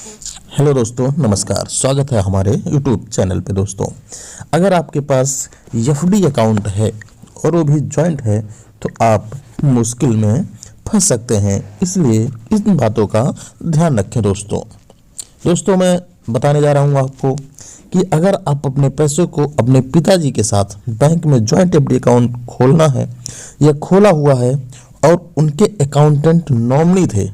Hello दोस्तों, नमस्कार। स्वागत है हमारे यूट्यूब चैनल पे। दोस्तों, अगर आपके पास एफडी अकाउंट है और वो भी जॉइंट है तो आप मुश्किल में फंस सकते हैं, इसलिए इन बातों का ध्यान रखें। दोस्तों मैं बताने जा रहा हूँ आपको कि अगर आप अपने पैसों को अपने पिताजी के साथ बैंक में जॉइंट एफडी अकाउंट खोलना है या खोला हुआ है और उनके अकाउंटेंट नॉमिनी थे,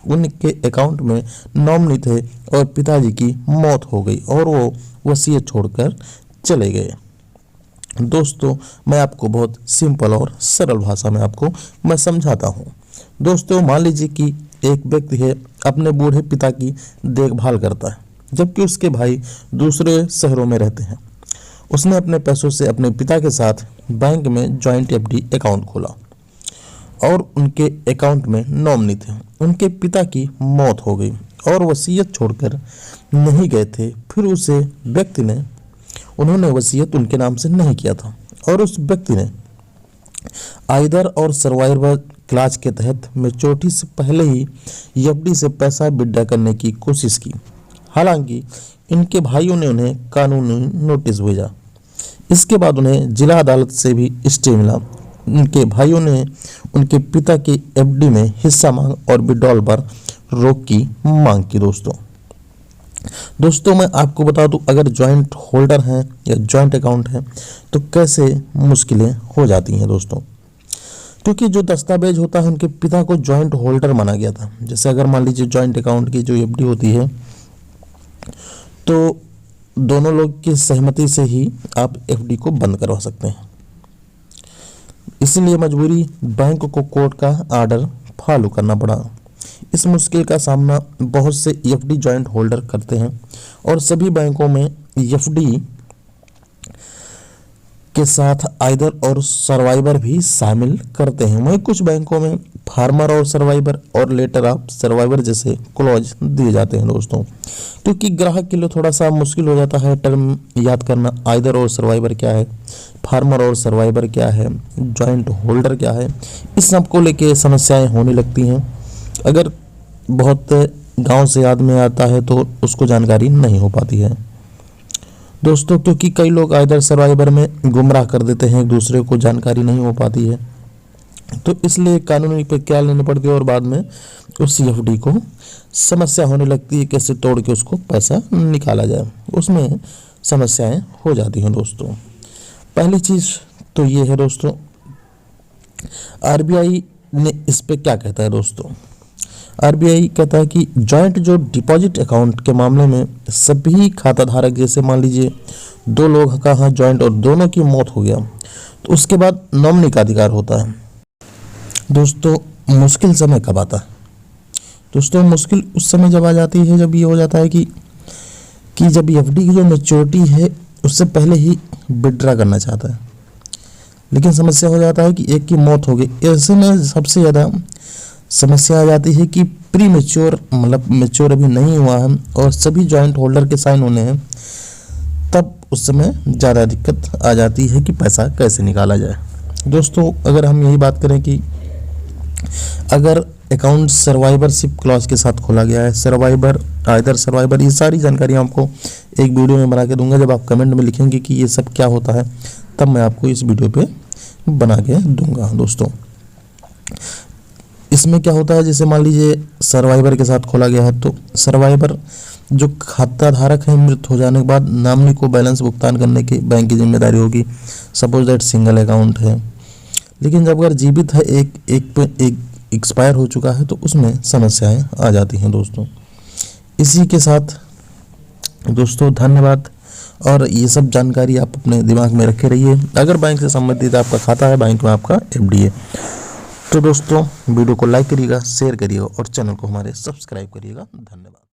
उनके अकाउंट में नॉमिनी थे और पिताजी की मौत हो गई और वो वसीयत छोड़कर चले गए। दोस्तों, मैं आपको बहुत सिंपल और सरल भाषा में मैं समझाता हूँ। दोस्तों, मान लीजिए कि एक व्यक्ति है, अपने बूढ़े पिता की देखभाल करता है, जबकि उसके भाई दूसरे शहरों में रहते हैं। उसने अपने पैसों से अपने पिता के साथ बैंक में जॉइंट एफडी अकाउंट खोला और उनके अकाउंट में नॉमिनी थे। उनके पिता की मौत हो गई और वसीयत छोड़कर नहीं गए थे। फिर उसे व्यक्ति ने उन्होंने वसीयत उनके नाम से नहीं किया था और उस व्यक्ति ने आइदर और सर्वाइवर क्लाज के तहत मैच्योरिटी से पहले ही एफडी से पैसा विड्रॉ करने की कोशिश की। हालांकि इनके भाइयों ने उन्हें कानूनी नोटिस भेजा। इसके बाद उन्हें जिला अदालत से भी स्टे मिला। उनके भाइयों ने उनके पिता की एफडी में हिस्सा मांग और विड्रॉल पर रोक की मांग की। दोस्तों मैं आपको बता दूं, अगर जॉइंट होल्डर हैं या जॉइंट अकाउंट है तो कैसे मुश्किलें हो जाती हैं। दोस्तों, क्योंकि जो दस्तावेज होता है उनके पिता को जॉइंट होल्डर माना गया था। जैसे अगर मान लीजिए जॉइंट अकाउंट की जो एफडी होती है तो दोनों लोग की सहमति से ही आप एफडी को बंद करवा सकते हैं। इसलिए मजबूरी बैंक को कोर्ट का आर्डर फॉलो करना पड़ा। इस मुश्किल का सामना बहुत से एफडी जॉइंट होल्डर करते हैं और सभी बैंकों में एफडी के साथ आइदर और सर्वाइवर भी शामिल करते हैं। वहीं कुछ बैंकों में फार्मर और सर्वाइवर और लेटर ऑफ सर्वाइवर जैसे क्लॉज दिए जाते हैं। दोस्तों, क्योंकि ग्राहक के लिए थोड़ा सा मुश्किल हो जाता है टर्म याद करना, आइदर और सर्वाइवर क्या है, फार्मर और सर्वाइवर क्या है, जॉइंट होल्डर क्या है, इस सब को लेके समस्याएं होने लगती हैं। अगर बहुत गांव से आदमी आता है तो उसको जानकारी नहीं हो पाती है। दोस्तों, क्योंकि कई लोग आइदर सर्वाइवर में गुमराह कर देते हैं, एक दूसरे को जानकारी नहीं हो पाती है, तो इसलिए कानूनी प्रक्रिया लेनी पड़ती है और बाद में उस एफडी को समस्या होने लगती है, कैसे तोड़ के उसको पैसा निकाला जाए, उसमें समस्याएं हो जाती हैं। दोस्तों, पहली चीज़ तो ये है दोस्तों, आरबीआई ने इस पे क्या कहता है। दोस्तों, आरबीआई कहता है कि जॉइंट जो डिपॉजिट अकाउंट के मामले में सभी खाता धारक, जैसे मान लीजिए दो लोग का हाँ जॉइंट और दोनों की मौत हो गया तो उसके बाद नॉमिनी का अधिकार होता है। दोस्तों, मुश्किल समय कब आता है? दोस्तों, मुश्किल उस समय जब आ जाती है जब ये हो जाता है कि जब एफडी की जो मैच्योरिटी है उससे पहले ही विड्रॉ करना चाहता है, लेकिन समस्या हो जाता है कि एक की मौत हो गई। ऐसे में सबसे ज़्यादा समस्या आ जाती है कि प्री मैच्योर, मतलब मैच्योर अभी नहीं हुआ है और सभी जॉइंट होल्डर के साइन होने हैं, तब उस समय ज़्यादा दिक्कत आ जाती है कि पैसा कैसे निकाला जाए। दोस्तों, अगर हम यही बात करें कि अगर अकाउंट सर्वाइवरशिप क्लॉज के साथ खोला गया है, सर्वाइवर आइदर सर्वाइवर, ये सारी जानकारी आपको एक वीडियो में बना के दूंगा। जब आप कमेंट में लिखेंगे कि ये सब क्या होता है तब मैं आपको इस वीडियो पे बना के दूंगा। दोस्तों, इसमें क्या होता है, जैसे मान लीजिए सर्वाइवर के साथ खोला गया है तो सर्वाइवर जो खाता धारक है मृत हो जाने के बाद नॉमिनी को बैलेंस भुगतान करने की बैंक की जिम्मेदारी होगी। सपोज दैट सिंगल अकाउंट है, लेकिन जब अगर जीवित है, एक एक्सपायर हो चुका है तो उसमें समस्याएं आ जाती हैं। दोस्तों, इसी के साथ दोस्तों धन्यवाद, और ये सब जानकारी आप अपने दिमाग में रखे रहिए। अगर बैंक से संबंधित आपका खाता है, बैंक में आपका एफडी है, तो दोस्तों वीडियो को लाइक करिएगा, शेयर करिएगा और चैनल को हमारे सब्सक्राइब करिएगा। धन्यवाद।